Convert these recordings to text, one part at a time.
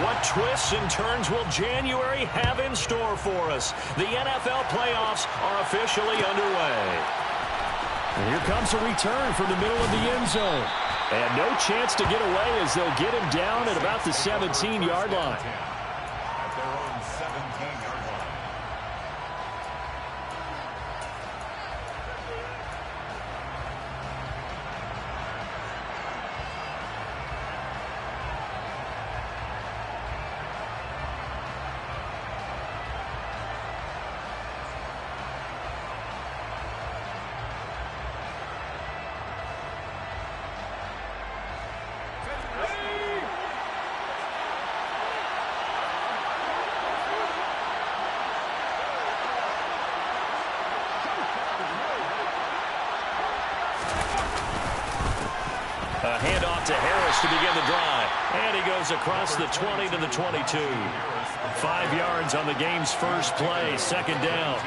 What twists and turns will January have in store for us? The NFL playoffs are officially underway. And here comes a return from the middle of the end zone. And no chance to get away as they'll get him down at about the 17-yard line. At their own 17-yard line. A handoff to Harris to begin the drive. And he goes across the 20 to the 22. 5 yards on the game's first play, second down.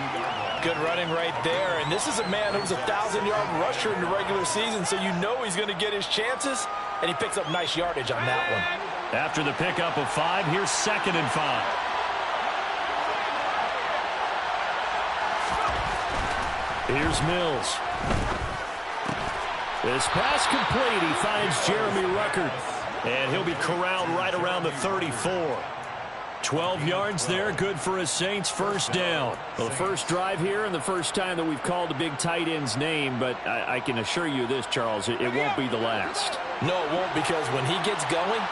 Good running right there. And this is a man who was a 1,000-yard rusher in the regular season, so you know he's going to get his chances. And he picks up nice yardage on that one. After the pickup of 5, here's 2nd and 5. Here's Mills. This pass complete. He finds Jeremy Ruckert. And he'll be corralled right around the 34. 12 yards there, good for a Saints first down. Well, the first drive here and the first time that we've called the big tight end's name, but I can assure you this, Charles, it won't be the last. No, it won't, because when he gets going,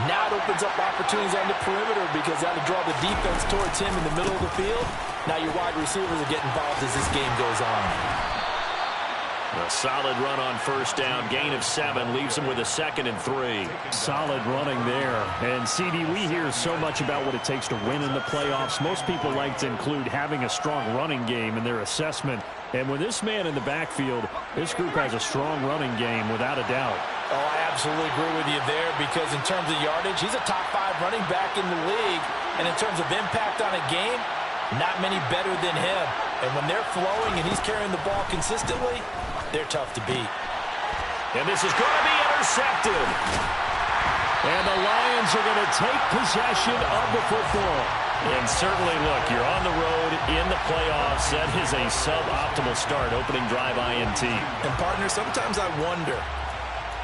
now it opens up opportunities on the perimeter because that'll draw the defense towards him in the middle of the field. Now your wide receivers are getting involved as this game goes on. A solid run on first down. Gain of 7 leaves him with a 2nd and 3. Solid running there. And, CD, we hear so much about what it takes to win in the playoffs. Most people like to include having a strong running game in their assessment. And with this man in the backfield, this group has a strong running game without a doubt. Oh, I absolutely agree with you there, because in terms of yardage, he's a top 5 running back in the league. And in terms of impact on a game, not many better than him. And when they're flowing and he's carrying the ball consistently, they're tough to beat. And this is going to be intercepted. And the Lions are going to take possession of the football. And certainly, look, you're on the road in the playoffs. That is a suboptimal start, opening drive INT. And, partner, sometimes I wonder,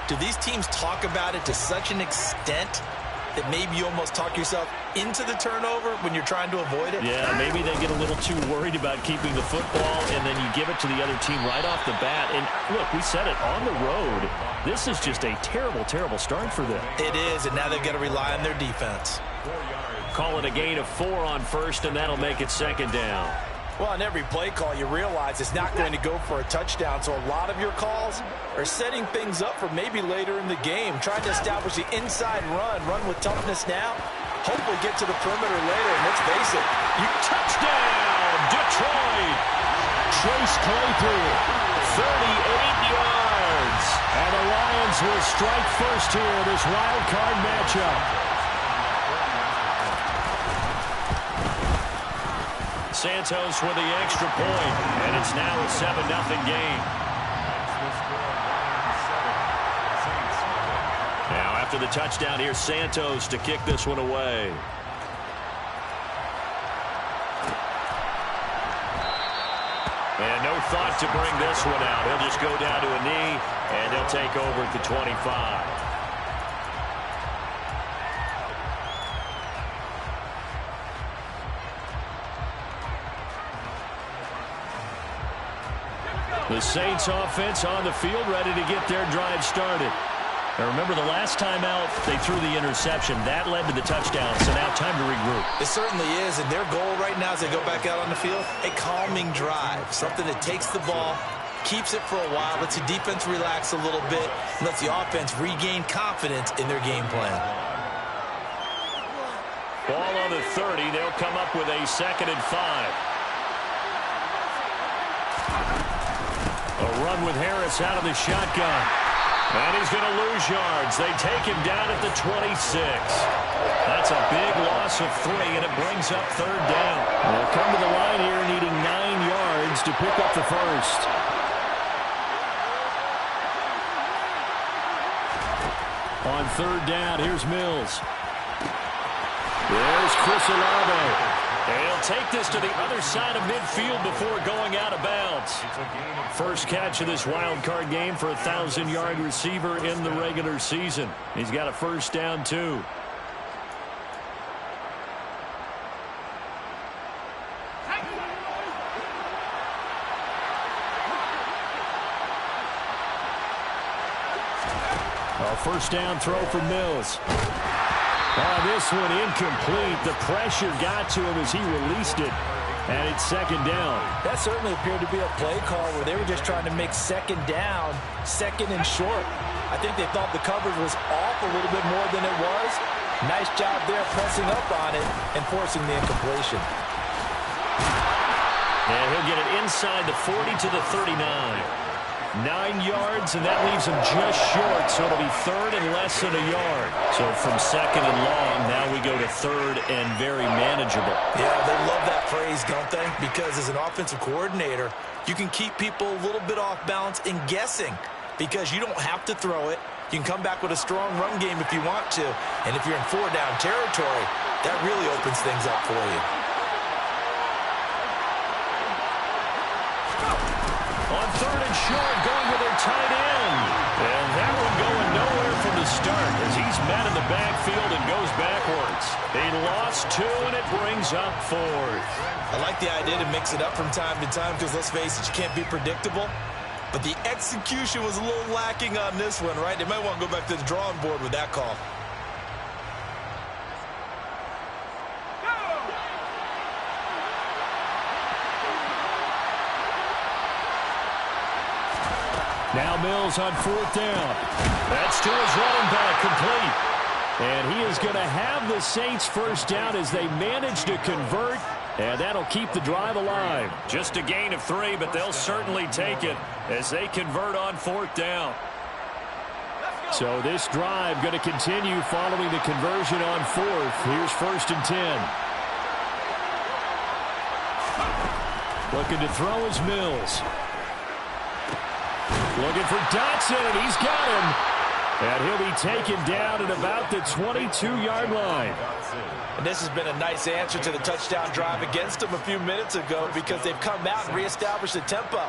do these teams talk about it to such an extent that maybe you almost talk yourself into the turnover when you're trying to avoid it? Yeah, maybe they get a little too worried about keeping the football, and then you give it to the other team right off the bat. And, look, we said it, on the road, this is just a terrible, terrible start for them. It is, and now they've got to rely on their defense. Call it a gain of 4 on first, and that'll make it 2nd down. Well, on every play call, you realize it's not going to go for a touchdown, so a lot of your calls are setting things up for maybe later in the game, trying to establish the inside run with toughness now, hopefully get to the perimeter later, and let's face it. Touchdown, Detroit! Chase Claypool, 38 yards. and the Lions will strike first here in this wild card matchup. Santos with the extra point, and it's now a 7-0 game. Now after the touchdown, here's Santos to kick this one away. And no thought to bring this one out. He'll just go down to a knee, and they'll take over at the 25. The Saints offense on the field, ready to get their drive started. Now remember, the last time out, they threw the interception. That led to the touchdown, so now time to regroup. It certainly is, and their goal right now as they go back out on the field, a calming drive, something that takes the ball, keeps it for a while, lets the defense relax a little bit, and lets the offense regain confidence in their game plan. Ball on the 30. They'll come up with a 2nd and 5. A run with Harris out of the shotgun. And he's going to lose yards. They take him down at the 26. That's a big loss of 3, and it brings up 3rd down. They'll come to the line here needing 9 yards to pick up the first. On 3rd down, here's Mills. There's Chris Olave. And he'll take this to the other side of midfield before going out of bounds. First catch of this wild card game for a 1,000-yard receiver in the regular season. He's got a first down, too. A first down throw for Mills. This one incomplete. The pressure got to him as he released it, and it's second down. That certainly appeared to be a play call where they were just trying to make second down, second and short. I think they thought the coverage was off a little bit more than it was. Nice job there pressing up on it and forcing the incompletion. And he'll get it inside the 40 to the 39. 9 yards, and that leaves him just short, so it'll be third and less than a yard. So from second and long, now we go to third and very manageable. Yeah, they love that phrase, don't they? Because as an offensive coordinator, you can keep people a little bit off balance and guessing because you don't have to throw it. You can come back with a strong run game if you want to, and if you're in four-down territory, that really opens things up for you. On third and short, going with their tight end. And that one going nowhere from the start as he's met in the backfield and goes backwards. They lost 2, and it brings up 4th. I like the idea to mix it up from time to time because, let's face it, you can't be predictable. But the execution was a little lacking on this one, right? They might want to go back to the drawing board with that call. Now Mills on 4th down. That's to his running back, complete. And he is going to have the Saints first down as they manage to convert, and that'll keep the drive alive. Just a gain of 3, but they'll certainly take it as they convert on 4th down. So this drive going to continue following the conversion on 4th. Here's 1st and 10. Looking to throw is Mills. Looking for Dotson, and he's got him. And he'll be taken down at about the 22-yard line. And this has been a nice answer to the touchdown drive against them a few minutes ago because they've come out and reestablished the tempo.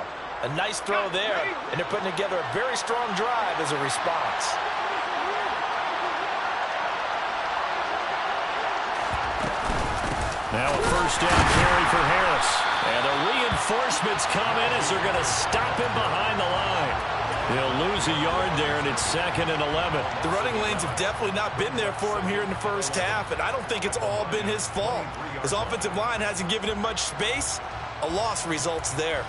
A nice throw there, and they're putting together a very strong drive as a response. Now a first down carry for Harris. And the reinforcements come in as they're going to stop him behind the line. He'll lose a yard there, and it's 2nd and 11. The running lanes have definitely not been there for him here in the first half, and I don't think it's all been his fault. His offensive line hasn't given him much space. A loss results there.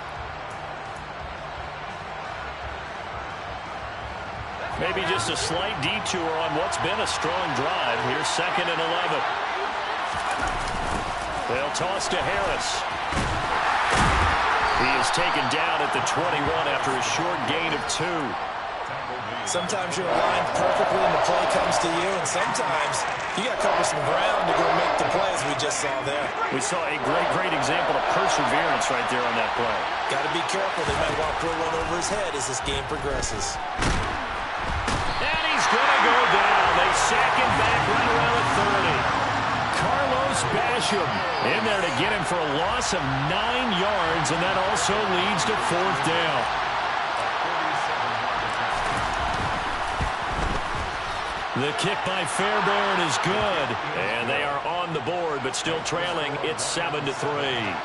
Maybe just a slight detour on what's been a strong drive. Here's 2nd and 11. They'll toss to Harris. He is taken down at the 21 after a short gain of 2. Sometimes you're aligned perfectly and the play comes to you, and sometimes you got to cover some ground to go make the play, as we just saw there. We saw a great example of perseverance right there on that play. Got to be careful. They might want to throw one over his head as this game progresses. And he's going to go down. They sack him back right around the 30. Carlos Basham in there to get him for a loss of 9 yards, and that also leads to 4th down. The kick by Fairbairn is good, and they are on the board, but still trailing. It's 7-3.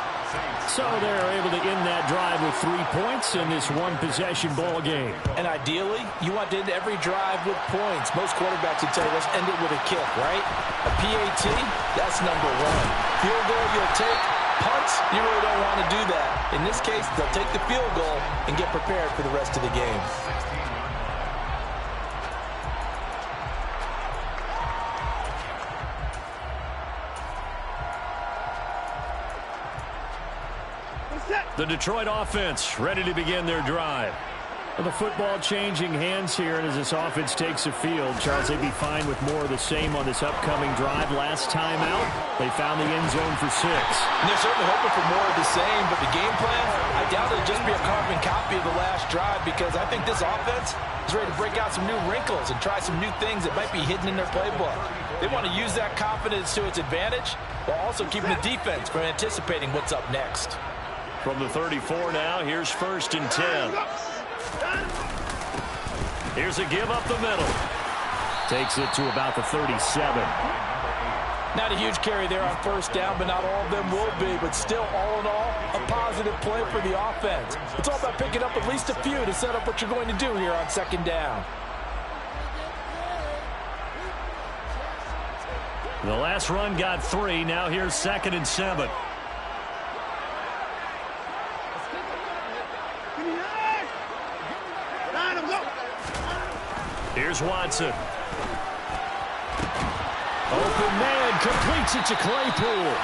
So they're able to end that drive with 3 points in this one-possession ball game. And ideally, you want to end every drive with points. Most quarterbacks would tell you, let's end it with a kick, right? A PAT, that's number 1. Field goal, you'll take. Punts, you really don't want to do that. In this case, they'll take the field goal and get prepared for the rest of the game. The Detroit offense ready to begin their drive. Well, the football changing hands here, and as this offense takes the field, Charles, they'd be fine with more of the same on this upcoming drive. Last time out, they found the end zone for 6. And they're certainly hoping for more of the same, but the game plan, I doubt it'll just be a carbon copy of the last drive because I think this offense is ready to break out some new wrinkles and try some new things that might be hidden in their playbook. They want to use that confidence to its advantage while also keeping the defense from anticipating what's up next. From the 34 now, here's 1st and 10. Here's a give up the middle. Takes it to about the 37. Not a huge carry there on 1st down, but not all of them will be. But still, all in all, a positive play for the offense. It's all about picking up at least a few to set up what you're going to do here on 2nd down. The last run got 3. Now here's 2nd and 7. Here's Watson. Open man, completes it to Claypool.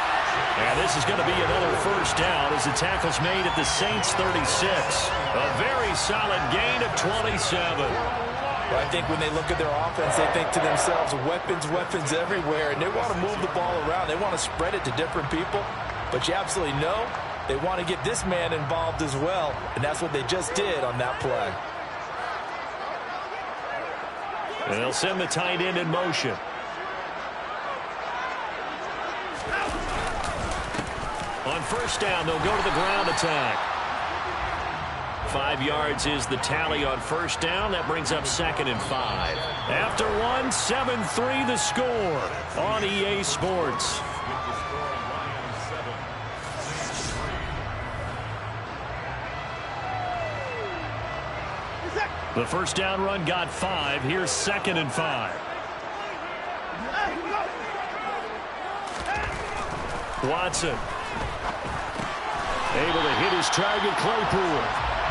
And this is going to be another 1st down as the tackle's made at the Saints 36. A very solid gain of 27. Well, I think when they look at their offense, they think to themselves, weapons, weapons everywhere, and they want to move the ball around. They want to spread it to different people, but you absolutely know they want to get this man involved as well, and that's what they just did on that play. And they'll send the tight end in motion. On 1st down, they'll go to the ground attack. 5 yards is the tally on 1st down. That brings up 2nd and 5. After one, 7-3 the score on EA Sports. The 1st down run got 5. Here's 2nd and 5. Watson. Able to hit his target, Claypool.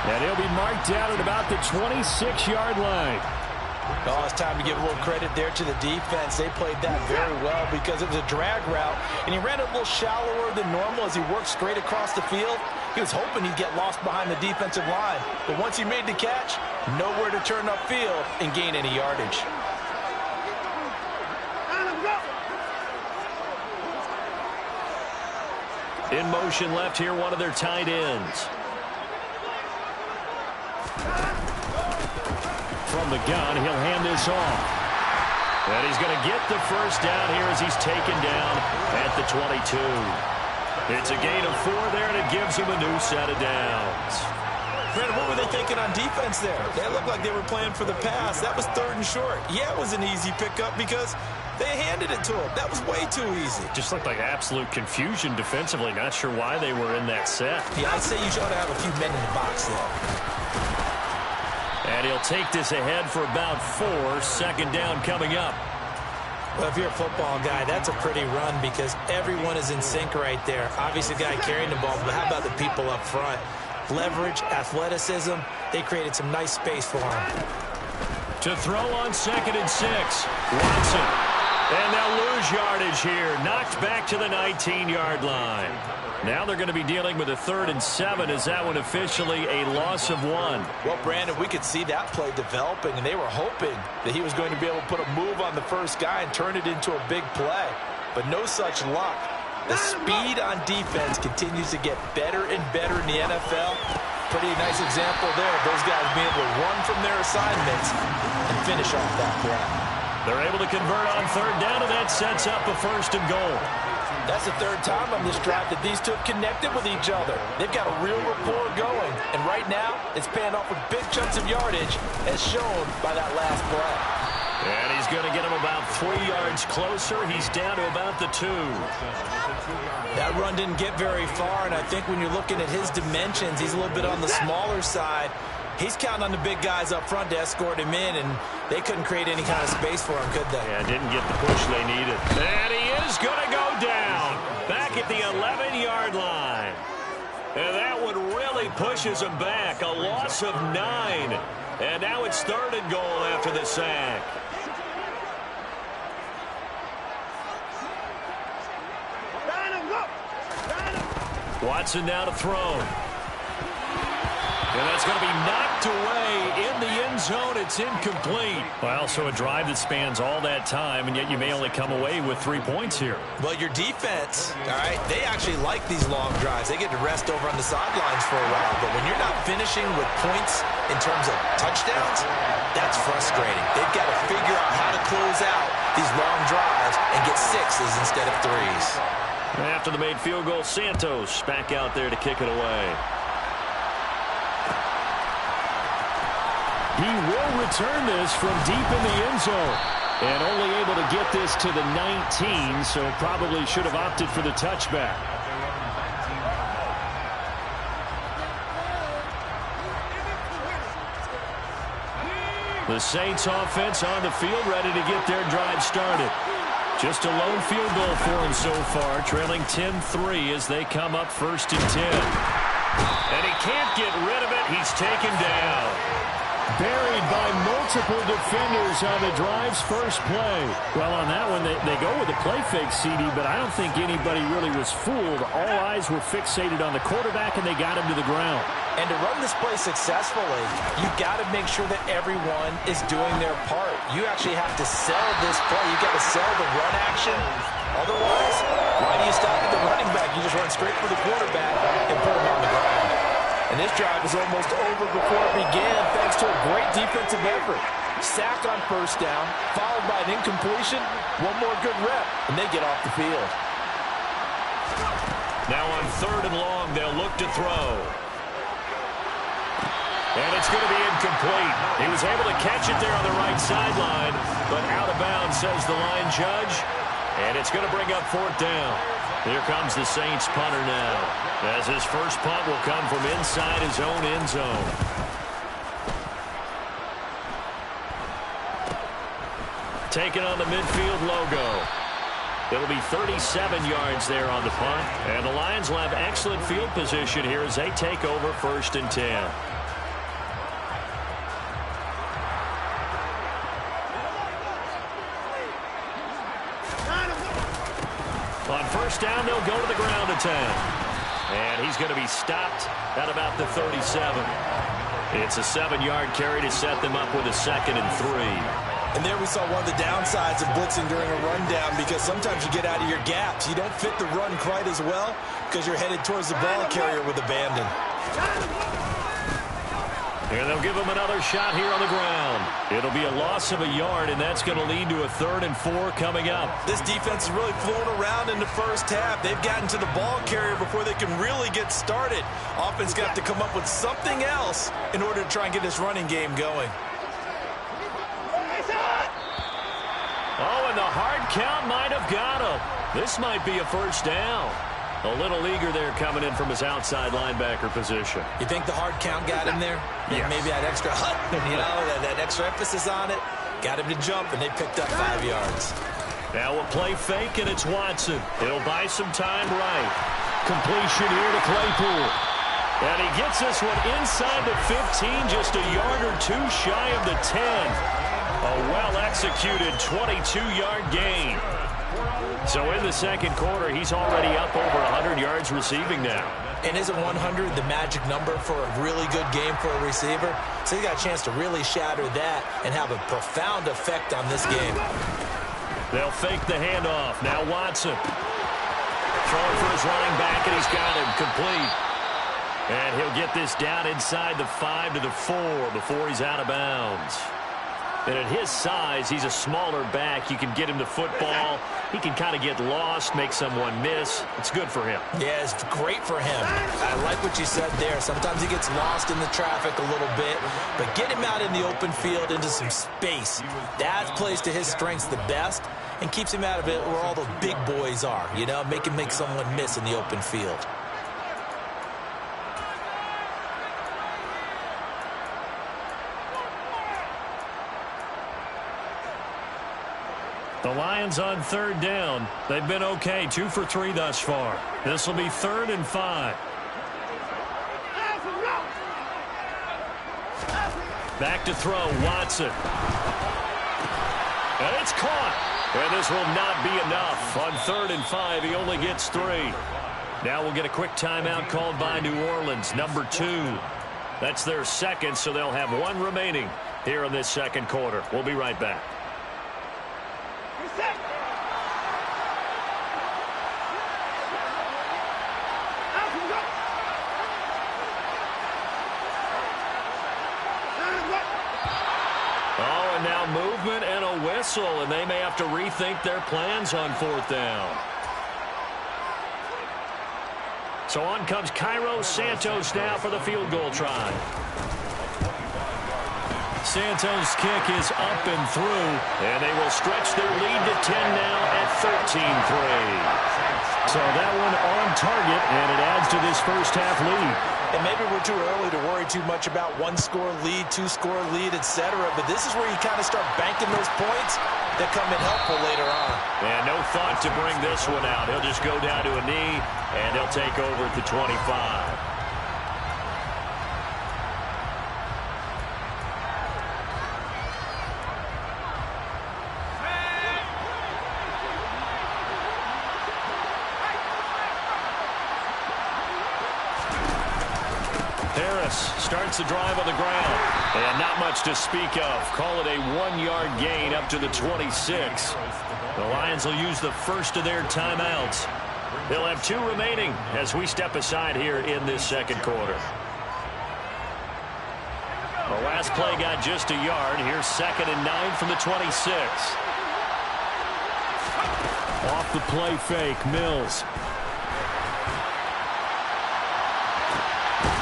And he'll be marked down at about the 26-yard line. Oh, it's time to give a little credit there to the defense. They played that very well because it was a drag route, and he ran it a little shallower than normal as he worked straight across the field. He was hoping he'd get lost behind the defensive line, but once he made the catch, nowhere to turn upfield and gain any yardage. In motion left here, one of their tight ends. From the gun, he'll hand this off. And he's going to get the 1st down here as he's taken down at the 22. It's a gain of 4 there, and it gives him a new set of downs. Brandon, what were they thinking on defense there? They looked like they were playing for the pass. That was 3rd and short. Yeah, it was an easy pickup because they handed it to him. That was way too easy. Just looked like absolute confusion defensively. Not sure why they were in that set. Yeah, I'd say you ought to have a few men in the box there. And he'll take this ahead for about 4. 2nd down coming up. Well, if you're a football guy, that's a pretty run because everyone is in sync right there. Obviously, the guy carrying the ball, but how about the people up front? Leverage, athleticism, they created some nice space for him. To throw on 2nd and 6. Watson. And they'll lose yardage here. Knocked back to the 19-yard line. Now they're going to be dealing with a 3rd and 7. Is that one officially a loss of 1? Well, Brandon, we could see that play developing, and they were hoping that he was going to be able to put a move on the first guy and turn it into a big play. But no such luck. The speed on defense continues to get better and better in the NFL. Pretty nice example there of those guys being able to run from their assignments and finish off that play. They're able to convert on 3rd down, and that sets up a 1st and goal. That's the 3rd time on this drive that these two have connected with each other. They've got a real rapport going, and right now it's paying off with big chunks of yardage as shown by that last play. And he's going to get him about 3 yards closer. He's down to about the 2. That run didn't get very far, and I think when you're looking at his dimensions, he's a little bit on the smaller side. He's counting on the big guys up front to escort him in, and they couldn't create any kind of space for him, could they? Yeah, didn't get the push they needed. And he is going to go down back at the 11-yard line. And that one really pushes him back. A loss of 9. And now it's 3rd and goal after the sack. Watson now to throw. And that's going to be knocked away in the end zone. It's incomplete. Well, so a drive that spans all that time, and yet you may only come away with 3 points here. Well, your defense, all right, they actually like these long drives. They get to rest over on the sidelines for a while. But when you're not finishing with points in terms of touchdowns, that's frustrating. They've got to figure out how to close out these long drives and get sixes instead of threes. After the made field goal, Santos back out there to kick it away. He will return this from deep in the end zone. And only able to get this to the 19, so probably should have opted for the touchback. The Saints offense on the field, ready to get their drive started. Just a lone field goal for him so far, trailing 10-3 as they come up 1st and 10. And he can't get rid of it. He's taken down. Buried by multiple defenders on the drive's first play. Well, on that one, they go with a play fake, CD, but I don't think anybody really was fooled. All eyes were fixated on the quarterback, and they got him to the ground. And to run this play successfully, you've got to make sure that everyone is doing their part. You actually have to sell this play. You've got to sell the run action. Otherwise, why do you stop at the running back? You just run straight for the quarterback and put him on the ground. And this drive is almost over before it began thanks to a great defensive effort. Sack on 1st down, followed by an incompletion. One more good rep, and they get off the field. Now on 3rd and long, they'll look to throw. And it's going to be incomplete. He was able to catch it there on the right sideline, but out of bounds, says the line judge. And it's going to bring up 4th down. Here comes the Saints punter now, as his first punt will come from inside his own end zone. Taking on the midfield logo. It'll be 37 yards there on the punt. And the Lions will have excellent field position here as they take over 1st and 10. On 1st down, they'll go to the ground attack. And he's going to be stopped at about the 37. It's a 7-yard carry to set them up with a 2nd and 3. And there we saw one of the downsides of blitzing during a rundown, because sometimes you get out of your gaps. You don't fit the run quite as well because you're headed towards the ball carrier with abandon. And they'll give him another shot here on the ground. It'll be a loss of a yard, and that's going to lead to a 3rd and 4 coming up. This defense is really flown around in the first half. They've gotten to the ball carrier before they can really get started. Offense got to come up with something else in order to try and get this running game going. Oh, and the hard count might have got him. This might be a 1st down. A little eager there coming in from his outside linebacker position. You think the hard count got him there? Yes. Maybe that extra that extra emphasis on it got him to jump, and they picked up 5 yards. Now a play fake, and it's Watson. He'll buy some time right. Completion here to Claypool. And he gets this one inside the 15, just a yard or 2 shy of the 10. A well-executed 22-yard gain. So in the 2nd quarter, he's already up over 100 yards receiving now. And isn't 100 the magic number for a really good game for a receiver? So he got a chance to really shatter that and have a profound effect on this game. They'll fake the handoff. Now Watson. Throwing for his running back, and he's got him complete. And he'll get this down inside the 5 to the 4 before he's out of bounds. And at his size, he's a smaller back. You can get him the football. He can kind of get lost, make someone miss. It's good for him. Yeah, it's great for him. I like what you said there. Sometimes he gets lost in the traffic a little bit, but get him out in the open field into some space. That plays to his strengths the best and keeps him out of it where all the big boys are, you know, make him make someone miss in the open field. The Lions on 3rd down. They've been okay, 2 for 3 thus far. This will be 3rd and 5. Back to throw, Watson. And it's caught. And this will not be enough. On 3rd and 5, he only gets 3. Now we'll get a quick timeout called by New Orleans, number 2. That's their 2nd, so they'll have 1 remaining. here in this second quarter. We'll be right back. Oh, and now movement and a whistle, and they may have to rethink their plans on 4th down. So on comes Cairo Santos now for the field goal try. Santos' kick is up and through, and they will stretch their lead to 10 now at 13-3. So that one on target, and it adds to this first half lead. And maybe we're too early to worry too much about 1-score lead, 2-score lead, etc. But this is where you kind of start banking those points that come in helpful later on. And no thought to bring this one out. He'll just go down to a knee, and they'll take over at the 25. Starts the drive on the ground. And not much to speak of. Call it a 1-yard gain up to the 26. The Lions will use the first of their timeouts. They'll have 2 remaining as we step aside here in this second quarter. The last play got just a yard. Here's 2nd and 9 from the 26. Off the play fake, Mills.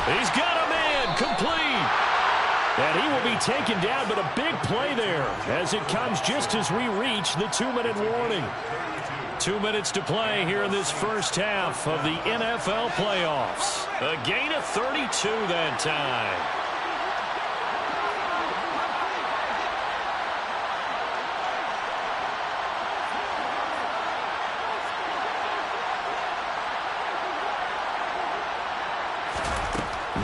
He's got a man complete. And he will be taken down, but a big play there as it comes just as we reach the 2-minute warning. 2 minutes to play here in this first half of the NFL playoffs. A gain of 32 that time.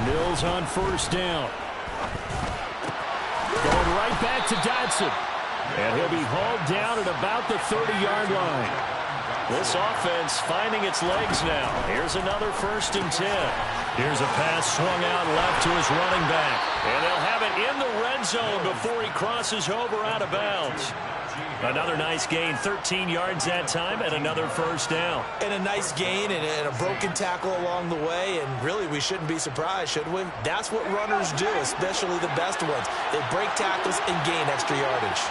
Mills on 1st down. Going right back to Dodson. And he'll be hauled down at about the 30-yard line. This offense finding its legs now. Here's another 1st and 10. Here's a pass swung out left to his running back. And they'll have it in the red zone before he crosses over out of bounds. Another nice gain, 13 yards that time, and another 1st down. And a nice gain and a broken tackle along the way, and really we shouldn't be surprised, should we? That's what runners do, especially the best ones. They break tackles and gain extra yardage.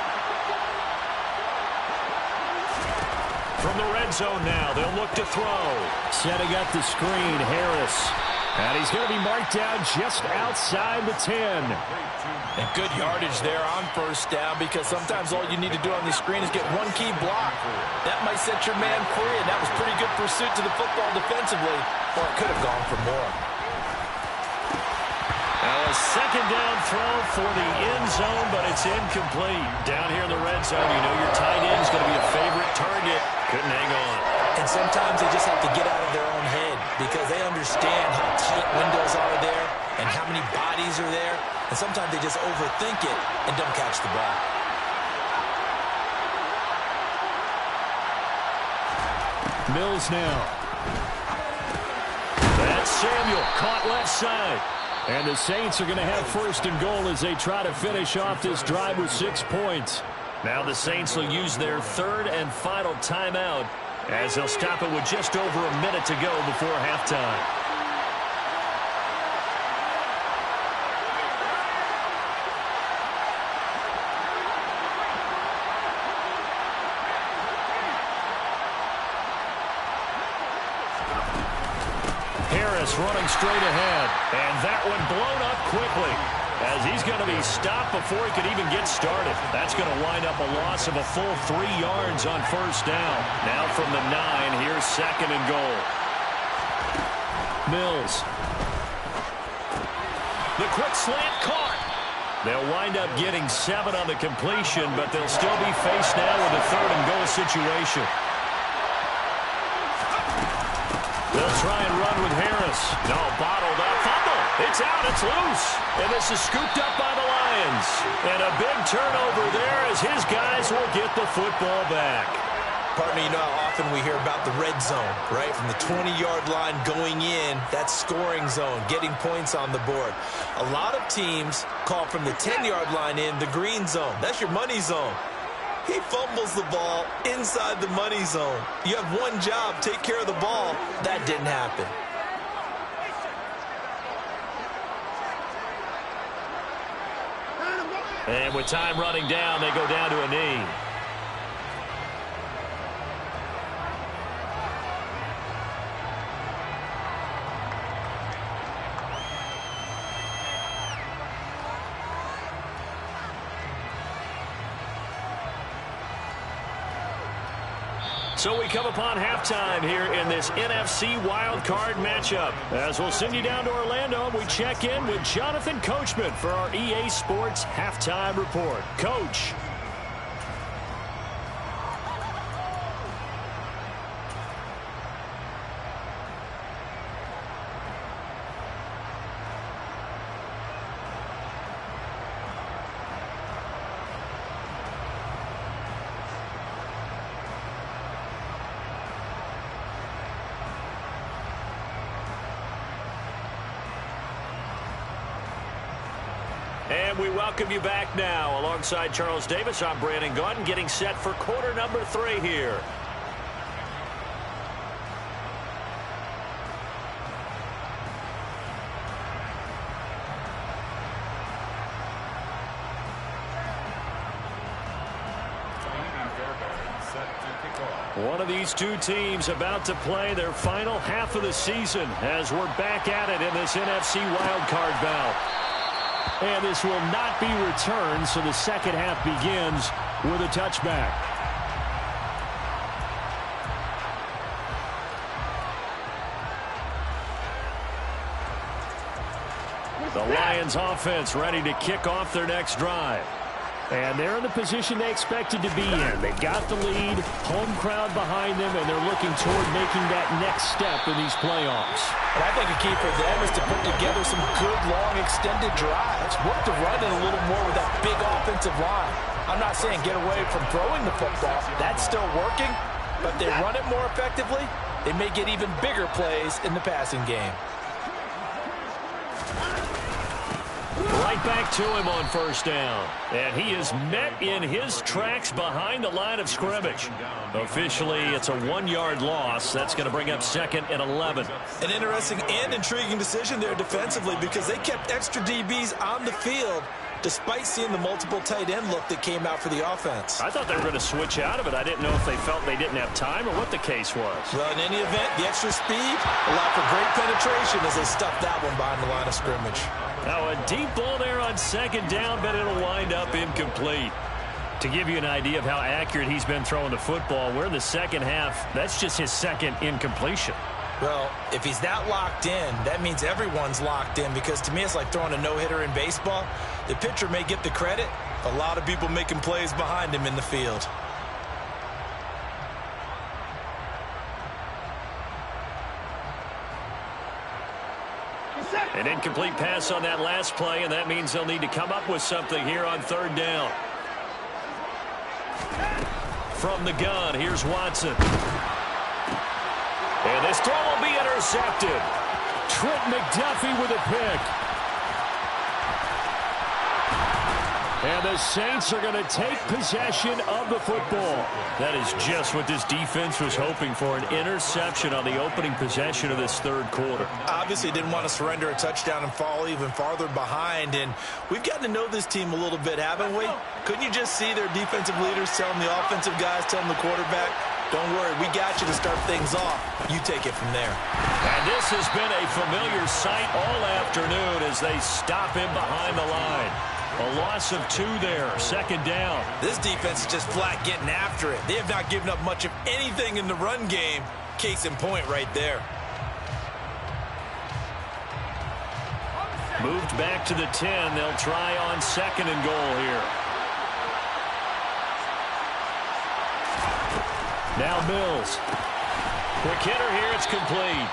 From the red zone now, they'll look to throw. Setting up the screen, Harris. And he's going to be marked down just outside the 10. And good yardage there on 1st down, because sometimes all you need to do on the screen is get one key block. That might set your man free, and that was pretty good pursuit to the football defensively, or it could have gone for more. Now a 2nd down throw for the end zone, but it's incomplete. Down here in the red zone, you know your tight end is going to be a favorite target. Couldn't hang on. And sometimes they just have to get out of their own head because they understand how tight windows are there and how many bodies are there. And sometimes they just overthink it and don't catch the ball. Mills now. That's Samuel, caught left side. And the Saints are going to have 1st and goal as they try to finish off this drive with 6 points. Now the Saints will use their 3rd and final timeout as they'll stop it with just over a minute to go before halftime. Harris running straight ahead, and that one blown up quickly as he's going to be stopped before he could even get started. That's going to wind up a loss of a full 3 yards on 1st down. Now from the 9, here's 2nd and goal. Mills. The quick slant caught. They'll wind up getting 7 on the completion, but they'll still be faced now with a 3rd and goal situation. They'll try and run with Harris. No, bottled up. Fumble. It's out. It's loose. And this is scooped up by the Lions. And a big turnover there as his guys will get the football back. Partner, you know how often we hear about the red zone, right? From the 20-yard line going in, that scoring zone, getting points on the board. A lot of teams call from the 10-yard line in the green zone. That's your money zone. He fumbles the ball inside the money zone. You have one job, take care of the ball. That didn't happen. And with time running down, they go down to a knee. So we come upon halftime here in this NFC wildcard matchup. As we'll send you down to Orlando, we check in with Jonathan Coachman for our EA Sports Halftime Report. Coach. And we welcome you back now. Alongside Charles Davis, I'm Brandon Gaudin, getting set for quarter number 3 here. One of these two teams about to play their final half of the season as we're back at it in this NFC wildcard bout. And this will not be returned, so the second half begins with a touchback. The Lions offense ready to kick off their next drive. And they're in the position they expected to be in. They got the lead, home crowd behind them, and they're looking toward making that next step in these playoffs. And I think a key for them is to put together some good, long, extended drives. Work the run in a little more with that big offensive line. I'm not saying get away from throwing the football. That's still working, but they run it more effectively. They may get even bigger plays in the passing game. Right back to him on first down. And he is met in his tracks behind the line of scrimmage. Officially, it's a 1-yard loss. That's going to bring up 2nd and 11. An interesting and intriguing decision there defensively because they kept extra DBs on the field despite seeing the multiple tight end look that came out for the offense. I thought they were going to switch out of it. I didn't know if they felt they didn't have time or what the case was. Well, in any event, the extra speed allowed for great penetration as they stuffed that one behind the line of scrimmage. Now a deep ball there on 2nd down, but it'll wind up incomplete. To give you an idea of how accurate he's been throwing the football, we're in the second half. That's just his 2nd incompletion. Well, if he's that locked in, that means everyone's locked in because to me it's like throwing a no-hitter in baseball. The pitcher may get the credit. A lot of people making plays behind him in the field. An incomplete pass on that last play, and that means they'll need to come up with something here on 3rd down. From the gun, here's Watson. And this throw will be intercepted. Trent McDuffie with a pick. And the Saints are going to take possession of the football. That is just what this defense was hoping for, an interception on the opening possession of this 3rd quarter. Obviously didn't want to surrender a touchdown and fall even farther behind, and we've gotten to know this team a little bit, haven't we? Couldn't you just see their defensive leaders telling the offensive guys, telling the quarterback, don't worry, we got you to start things off. You take it from there. And this has been a familiar sight all afternoon as they stop him behind the line. A loss of 2 there, 2nd down. This defense is just flat getting after it. They have not given up much of anything in the run game. Case in point right there. Moved back to the 10. They'll try on 2nd and goal here. Now Mills. Quick hitter here, it's complete.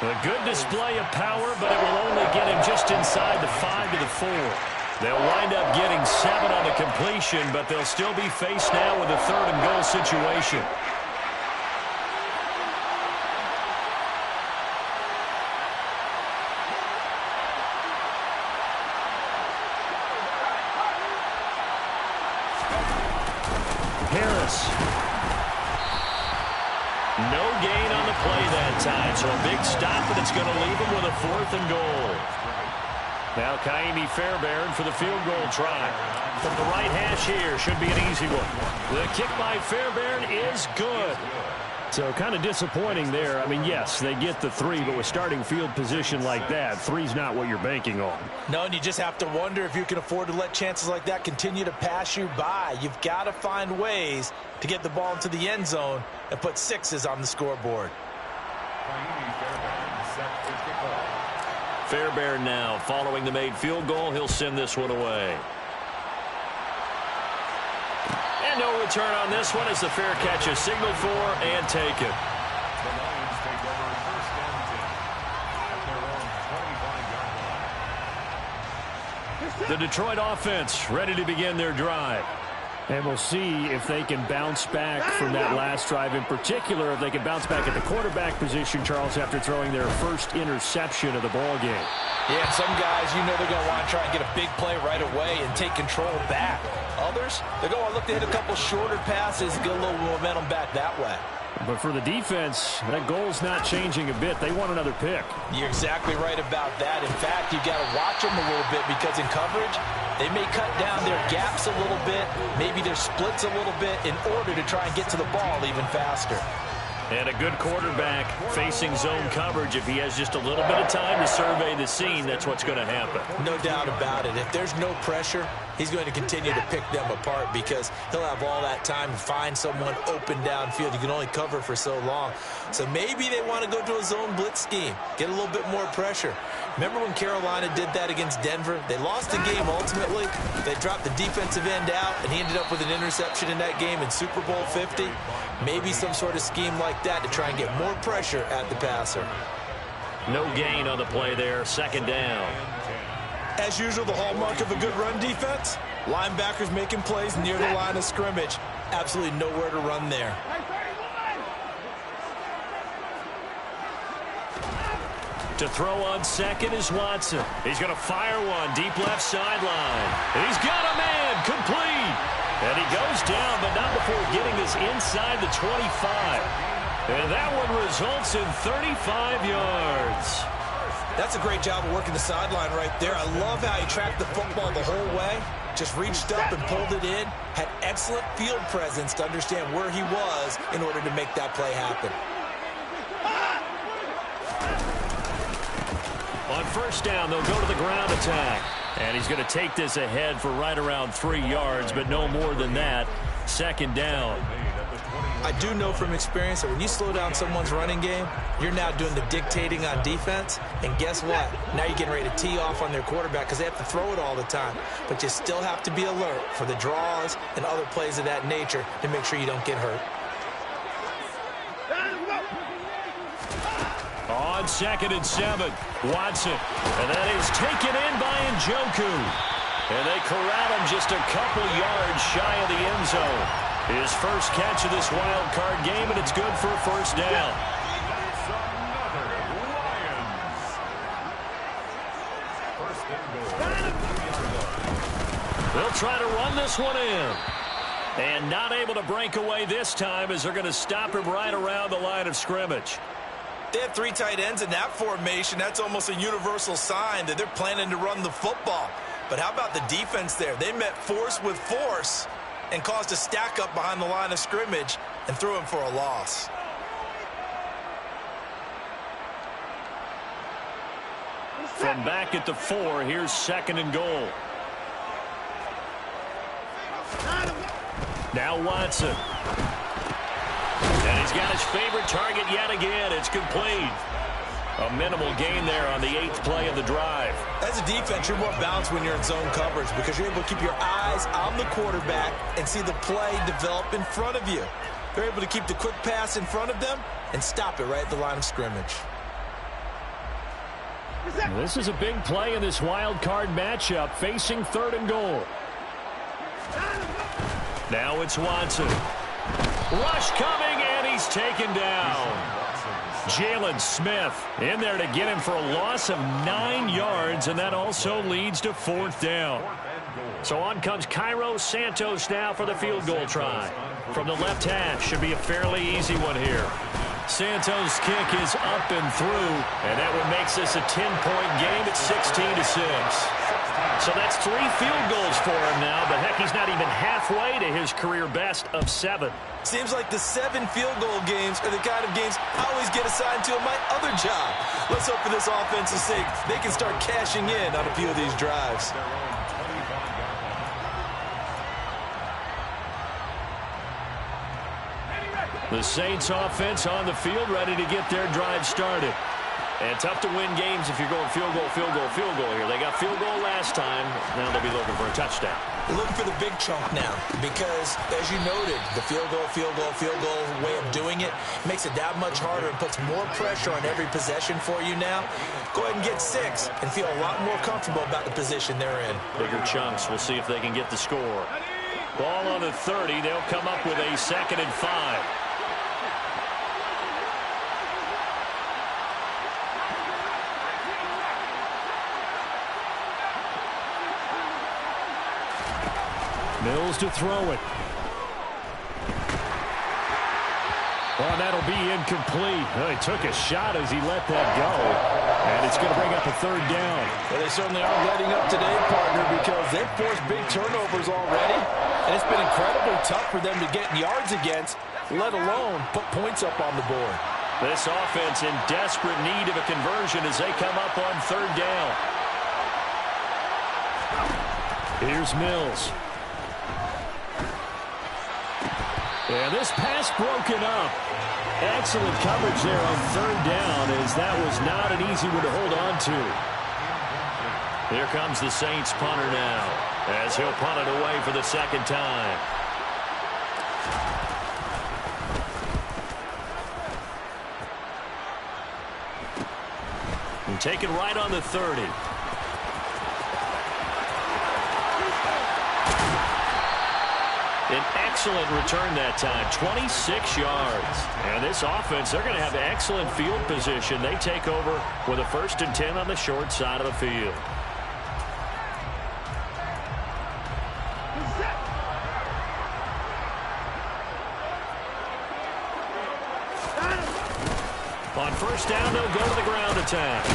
A good display of power, but it will only get him just inside the 5 to the 4. They'll wind up getting 7 on the completion, but they'll still be faced now with a 3rd and goal situation. Harris. No gain on the play that time, so a big stop, and it's going to leave him with a 4th and goal. Now Ka'imi Fairbairn for the field goal try. From the right hash here, should be an easy one. The kick by Fairbairn is good. So kind of disappointing there. I mean, yes, they get the 3, but with starting field position like that, 3's not what you're banking on. No, and you just have to wonder if you can afford to let chances like that continue to pass you by. You've got to find ways to get the ball into the end zone and put 6s on the scoreboard. Fairbairn now following the made field goal. He'll send this one away. And no return on this one as the fair catch is signaled for and taken. The Lions take over 1st and 10 at their own 25-yard line. The Detroit offense ready to begin their drive. And we'll see if they can bounce back from that last drive, in particular if they can bounce back at the quarterback position, Charles, after throwing their first interception of the ball game. Yeah, and some guys, you know they're going to want to try and get a big play right away and take control back. Others, they're going to look to hit a couple shorter passes and get a little momentum back that way. But for the defense, that goal's not changing a bit. They want another pick. You're exactly right about that. In fact, you've got to watch them a little bit because in coverage, they may cut down their gaps a little bit, maybe their splits a little bit in order to try and get to the ball even faster. And a good quarterback facing zone coverage. If he has just a little bit of time to survey the scene, that's what's going to happen. No doubt about it. If there's no pressure, he's going to continue to pick them apart because he'll have all that time to find someone open downfield. You can only cover for so long. So maybe they want to go to a zone blitz scheme, get a little bit more pressure. Remember when Carolina did that against Denver? They lost the game ultimately. They dropped the defensive end out, and he ended up with an interception in that game in Super Bowl 50. Maybe some sort of scheme like that to try and get more pressure at the passer. No gain on the play there. 2nd down. As usual, the hallmark of a good run defense, linebackers making plays near the line of scrimmage. Absolutely nowhere to run there. To throw on 2nd is Watson. He's going to fire one deep left sideline. He's got a man complete. And he goes down, but not before getting this inside the 25. And that one results in 35 yards. That's a great job of working the sideline right there. I love how he tracked the football the whole way. Just reached up and pulled it in. Had excellent field presence to understand where he was in order to make that play happen. On 1st down, they'll go to the ground attack. And he's going to take this ahead for right around 3 yards, but no more than that. 2nd down. I do know from experience that when you slow down someone's running game, you're now doing the dictating on defense. And guess what? Now you're getting ready to tee off on their quarterback because they have to throw it all the time. But you still have to be alert for the draws and other plays of that nature to make sure you don't get hurt. On 2nd and 7, Watson. And that is taken in by Njoku. And they corral him just a couple yards shy of the end zone. His first catch of this wild card game, and it's good for a 1st down. They'll try to run this one in. And not able to break away this time as they're going to stop him right around the line of scrimmage. They have 3 tight ends in that formation. That's almost a universal sign that they're planning to run the football. But how about the defense there? They met force with force and caused a stack up behind the line of scrimmage and threw him for a loss. From back at the 4, here's 2nd and goal. Now Watson. And he's got his favorite target yet again. It's complete. A minimal gain there on the 8th play of the drive. As a defense, you're more balanced when you're in zone coverage because you're able to keep your eyes on the quarterback and see the play develop in front of you. They're able to keep the quick pass in front of them and stop it right at the line of scrimmage. This is a big play in this wild card matchup, facing 3rd and goal. Now it's Watson. Rush coming, and he's taken down. Jalen Smith in there to get him for a loss of 9 yards, and that also leads to 4th down. So on comes Cairo Santos now for the field goal try. from the left hash. Should be a fairly easy one here. Santos' kick is up and through, and that one makes this a 10-point game at 16-6. So that's 3 field goals for him now, but heck, he's not even halfway to his career best of 7. Seems like the 7 field goal games are the kind of games I always get assigned to in my other job. Let's hope for this offense's sake they can start cashing in on a few of these drives. The Saints offense on the field, ready to get their drive started. And tough to win games if you're going field goal, field goal, field goal here. They got field goal last time. Now they'll be looking for a touchdown. Looking for the big chunk now because, as you noted, the field goal way of doing it makes it that much harder and puts more pressure on every possession for you now. Go ahead and get 6 and feel a lot more comfortable about the position they're in. Bigger chunks. We'll see if they can get the score. Ball on the 30. They'll come up with a 2nd and 5. Mills to throw it. Oh, that'll be incomplete. He took a shot as he let that go. And it's going to bring up a 3rd down. Well, they certainly aren't letting up today, partner, because they've forced big turnovers already. And it's been incredibly tough for them to get yards against, let alone put points up on the board. This offense in desperate need of a conversion as they come up on 3rd down. Here's Mills. And this pass broken up. Excellent coverage there on 3rd down, as that was not an easy one to hold on to. Here comes the Saints punter now, as he'll punt it away for the 2nd time. And taken right on the 30. An excellent return that time, 26 yards. And this offense, they're going to have excellent field position. They take over with a 1st and 10 on the short side of the field. On 1st down, they'll go to the ground attack.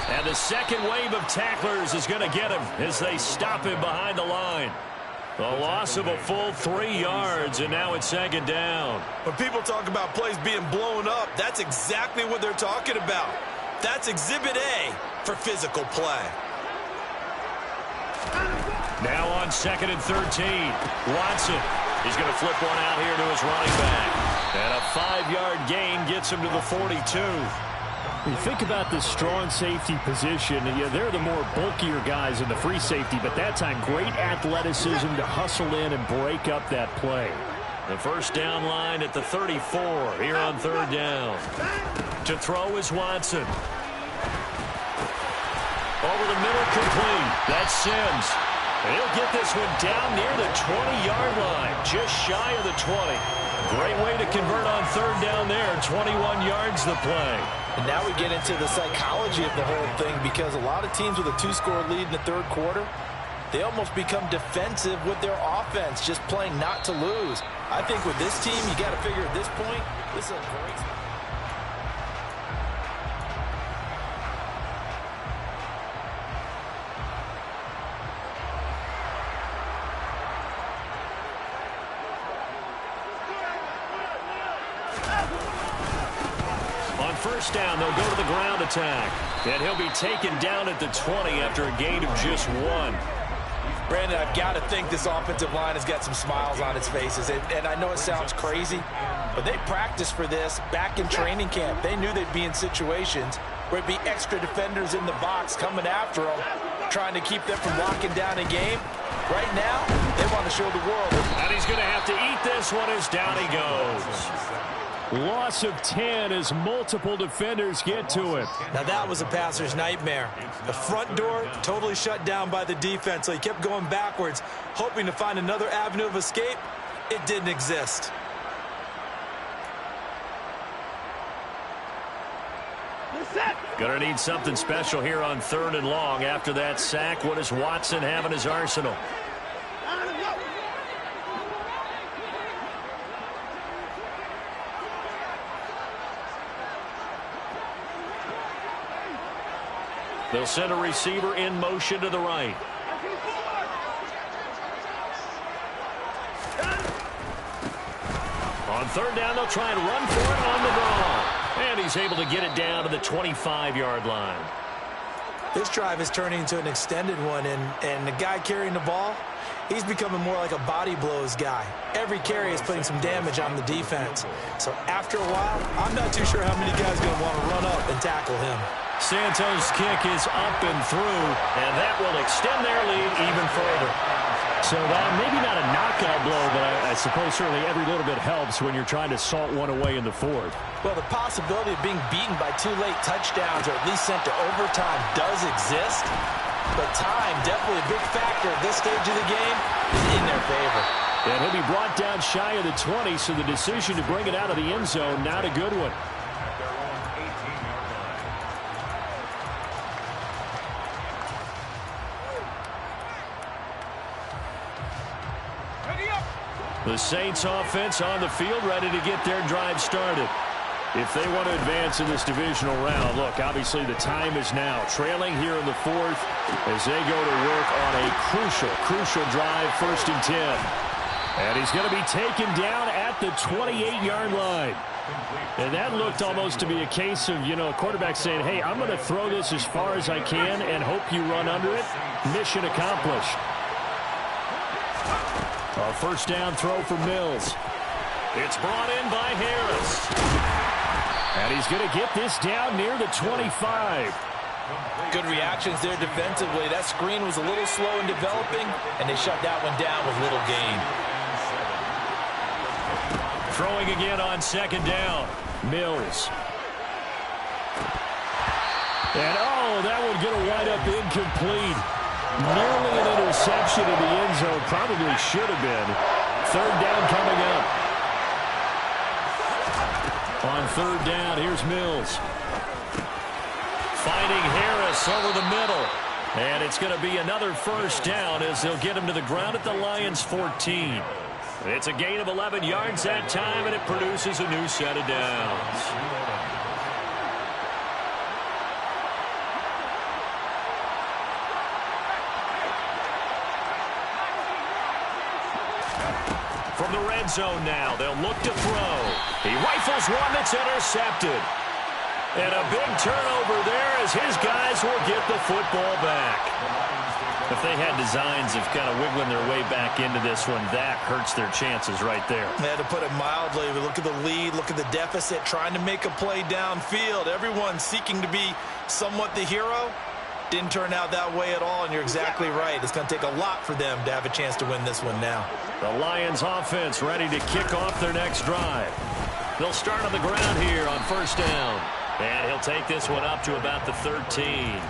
And the 2nd wave of tacklers is going to get him as they stop him behind the line. A loss of a full 3 yards, and now it's 2nd down. When people talk about plays being blown up, that's exactly what they're talking about. That's Exhibit A for physical play. Now on 2nd and 13. Watson. He's going to flip one out here to his running back. And a 5-yard gain gets him to the 42. When you think about this strong safety position, they're the more bulkier guys in the free safety, but that time great athleticism to hustle in and break up that play. The 1st down line at the 34 here on 3rd down. To throw is Watson. Over the middle, complete. That's Sims. And he'll get this one down near the 20-yard line, just shy of the 20. Great way to convert on 3rd down there. 21 yards the play. And now we get into the psychology of the whole thing, because a lot of teams with a 2-score lead in the 3rd quarter, they almost become defensive with their offense, just playing not to lose. I think with this team, you got to figure at this point, this is a great... On 1st down, they'll go to the ground attack. And he'll be taken down at the 20 after a gain of just 1. Brandon, I've got to think this offensive line has got some smiles on its faces. And I know it sounds crazy, but they practiced for this back in training camp. They knew they'd be in situations where it'd be extra defenders in the box coming after them, trying to keep them from locking down a game. Right now, they want to show the world. And he's going to have to eat this one as down he goes. Loss of 10 as multiple defenders get to it. Now that was a passer's nightmare. The front door totally shut down by the defense, so he kept going backwards, hoping to find another avenue of escape. It didn't exist. Gonna need something special here on 3rd and long. After that sack, what does Watson have in his arsenal? They'll send a receiver in motion to the right. On third down, they'll try and run for it on the draw. And he's able to get it down to the 25-yard line. This drive is turning into an extended one, and the guy carrying the ball, he's becoming more like a body blows guy. Every carry is putting some damage on the defense. So after a while, I'm not too sure how many guys are going to want to run up and tackle him. Santos' kick is up and through, and that will extend their lead even further. So maybe not a knockout blow, but I suppose certainly every little bit helps when you're trying to salt one away in the fourth. Well, the possibility of being beaten by 2 late touchdowns or at least sent to overtime does exist, but time, definitely a big factor at this stage of the game, is in their favor. And he'll be brought down shy of the 20, so the decision to bring it out of the end zone, not a good one. The Saints offense on the field, ready to get their drive started. If they want to advance in this divisional round, look, obviously the time is now. Trailing here in the fourth as they go to work on a crucial drive, 1st and 10. And he's going to be taken down at the 28-yard line. And that looked almost to be a case of, a quarterback saying, hey, I'm going to throw this as far as I can and hope you run under it. Mission accomplished. A 1st down throw for Mills. It's brought in by Harris. And he's going to get this down near the 25. Good reactions there defensively. That screen was a little slow in developing, and they shut that one down with little gain. Throwing again on 2nd down. Mills. And, that one going to wind up incomplete. Nearly an interception in the end zone. Probably should have been. 3rd down coming up. On 3rd down, here's Mills. Finding Harris over the middle. And it's going to be another 1st down as they'll get him to the ground at the Lions' 14. It's a gain of 11 yards that time, and it produces a new set of downs. From the red zone now, they'll look to throw. He rifles one that's intercepted. And a big turnover there as his guys will get the football back. If they had designs of kind of wiggling their way back into this one, that hurts their chances right there. Yeah, to put it mildly, we look at the lead, look at the deficit, trying to make a play downfield. Everyone seeking to be somewhat the hero. Didn't turn out that way at all, and you're exactly right. It's going to take a lot for them to have a chance to win this one now. The Lions offense ready to kick off their next drive. They'll start on the ground here on 1st down. And he'll take this one up to about the 13.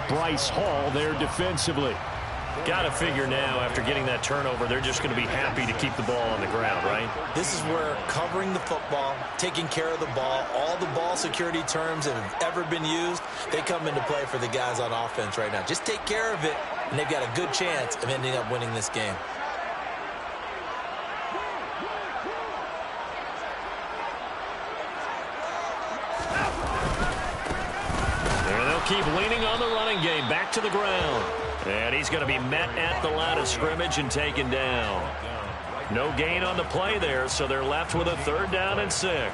Bryce Hall there defensively. Got to figure now, after getting that turnover, they're just going to be happy to keep the ball on the ground, right? This is where covering the football, taking care of the ball, all the ball security terms that have ever been used, they come into play for the guys on offense right now. Just take care of it, and they've got a good chance of ending up winning this game. And they'll keep leaning on the running game, back to the ground. And he's going to be met at the line of scrimmage and taken down. No gain on the play there, so they're left with a 3rd down and 6.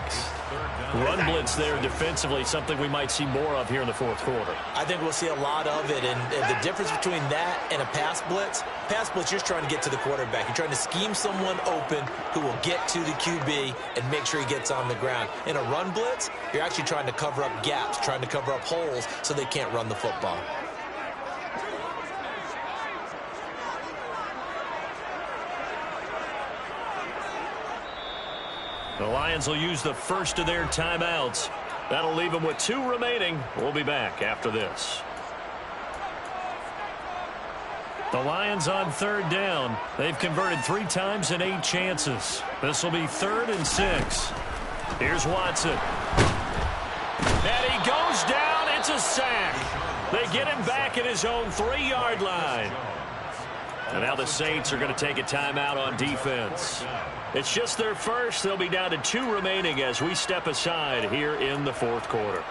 Run blitz there defensively, something we might see more of here in the 4th quarter. I think we'll see a lot of it, and the difference between that and a pass blitz, you're just trying to get to the quarterback. You're trying to scheme someone open who will get to the QB and make sure he gets on the ground. In a run blitz, you're actually trying to cover up gaps, trying to cover up holes so they can't run the football. The Lions will use the first of their timeouts. That'll leave them with 2 remaining. We'll be back after this. The Lions on 3rd down. They've converted 3 times in 8 chances. This will be 3rd and 6. Here's Watson. And he goes down. It's a sack. They get him back at his own 3-yard line. And now the Saints are going to take a timeout on defense. It's just their first. They'll be down to 2 remaining as we step aside here in the 4th quarter.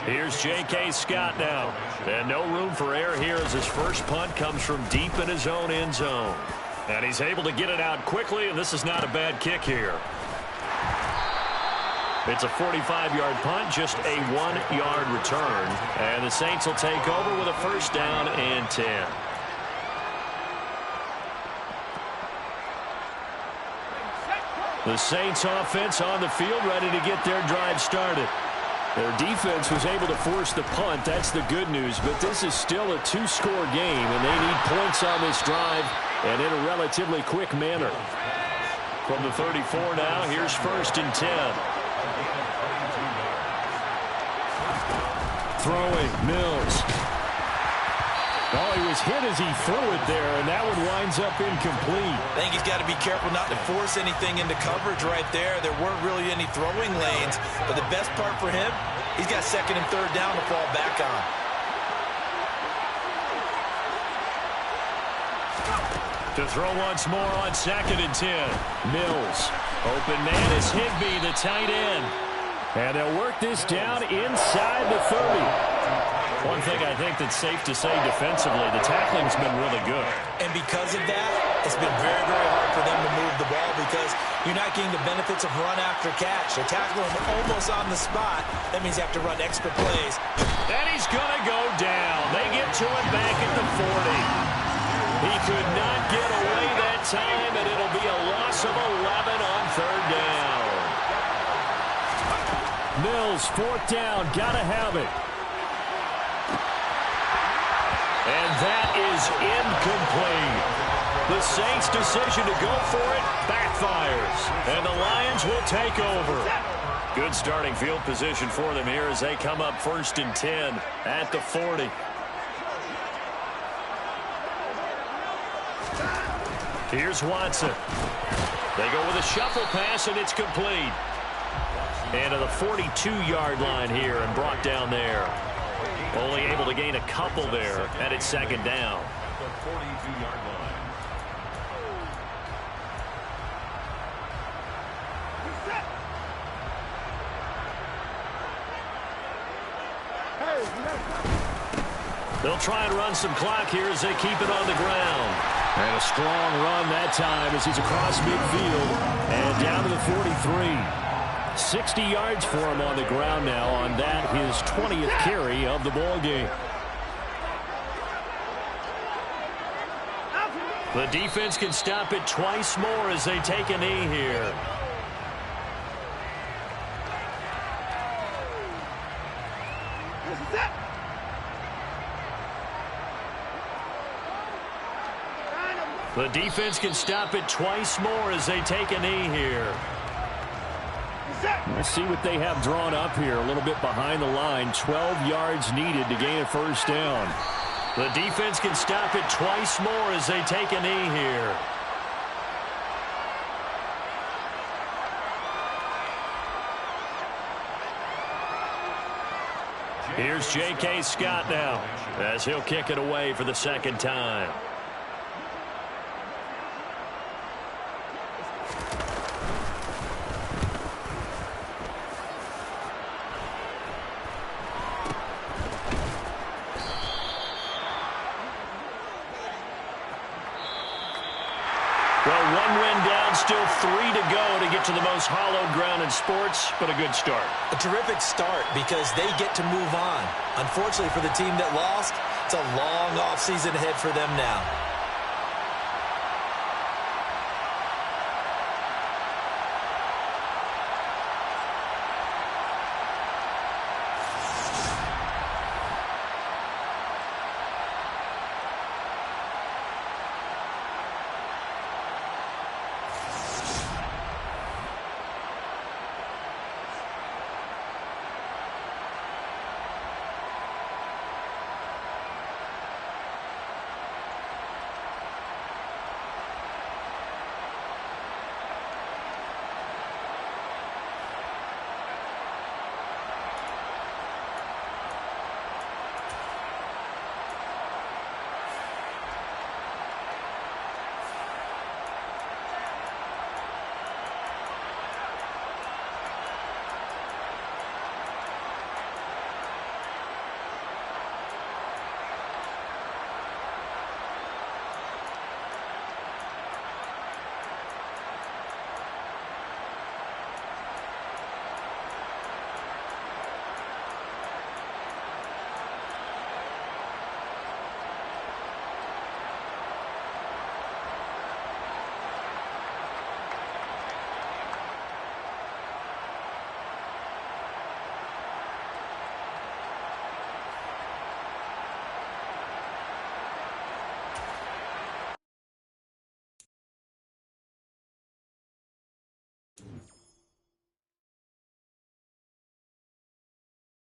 Here's J.K. Scott now. And no room for error here as his first punt comes from deep in his own end zone. And he's able to get it out quickly, and this is not a bad kick here. It's a 45-yard punt, just a 1-yard return. And the Saints will take over with a first down and 10. The Saints offense on the field ready to get their drive started. Their defense was able to force the punt. That's the good news. But this is still a two-score game, and they need points on this drive and in a relatively quick manner. From the 34 now, here's first and 10. Throwing, Mills. Oh, he was hit as he threw it there, and that one winds up incomplete. I think he's got to be careful not to force anything into coverage right there. There weren't really any throwing lanes, but the best part for him, he's got second and third down to fall back on. To throw once more on second and 10. Mills. Open man is Higbee, the tight end. And they'll work this down inside the 30. One thing I think that's safe to say defensively, the tackling's been really good. And because of that, it's been very, very hard for them to move the ball because you're not getting the benefits of run after catch. They're tackling him almost on the spot. That means you have to run extra plays. And he's going to go down. They get to him back at the 40. He could not get away that time, and it'll be a loss of 11 on third down. Mills, fourth down, gotta have it. And that is incomplete. The Saints' decision to go for it backfires, and the Lions will take over. Good starting field position for them here as they come up first and 10 at the 40. Here's Watson. They go with a shuffle pass, and it's complete. And to the 42-yard line here and brought down there. Only able to gain a couple there, and it's second down. The 42-yard line. They'll try and run some clock here as they keep it on the ground. And a strong run that time as he's across midfield and down to the 43. 60 yards for him on the ground now on that, his 20th carry of the ball game. The defense can stop it twice more as they take a knee here. The defense can stop it twice more as they take a knee here. We'll see what they have drawn up here. A little bit behind the line. 12 yards needed to gain a first down. The defense can stop it twice more as they take a knee here. Here's J.K. Scott now as he'll kick it away for the second time. Well, one win down, still 3 to go to get to the most hallowed ground in sports, but a good start. A terrific start because they get to move on. Unfortunately for the team that lost, it's a long offseason ahead for them now.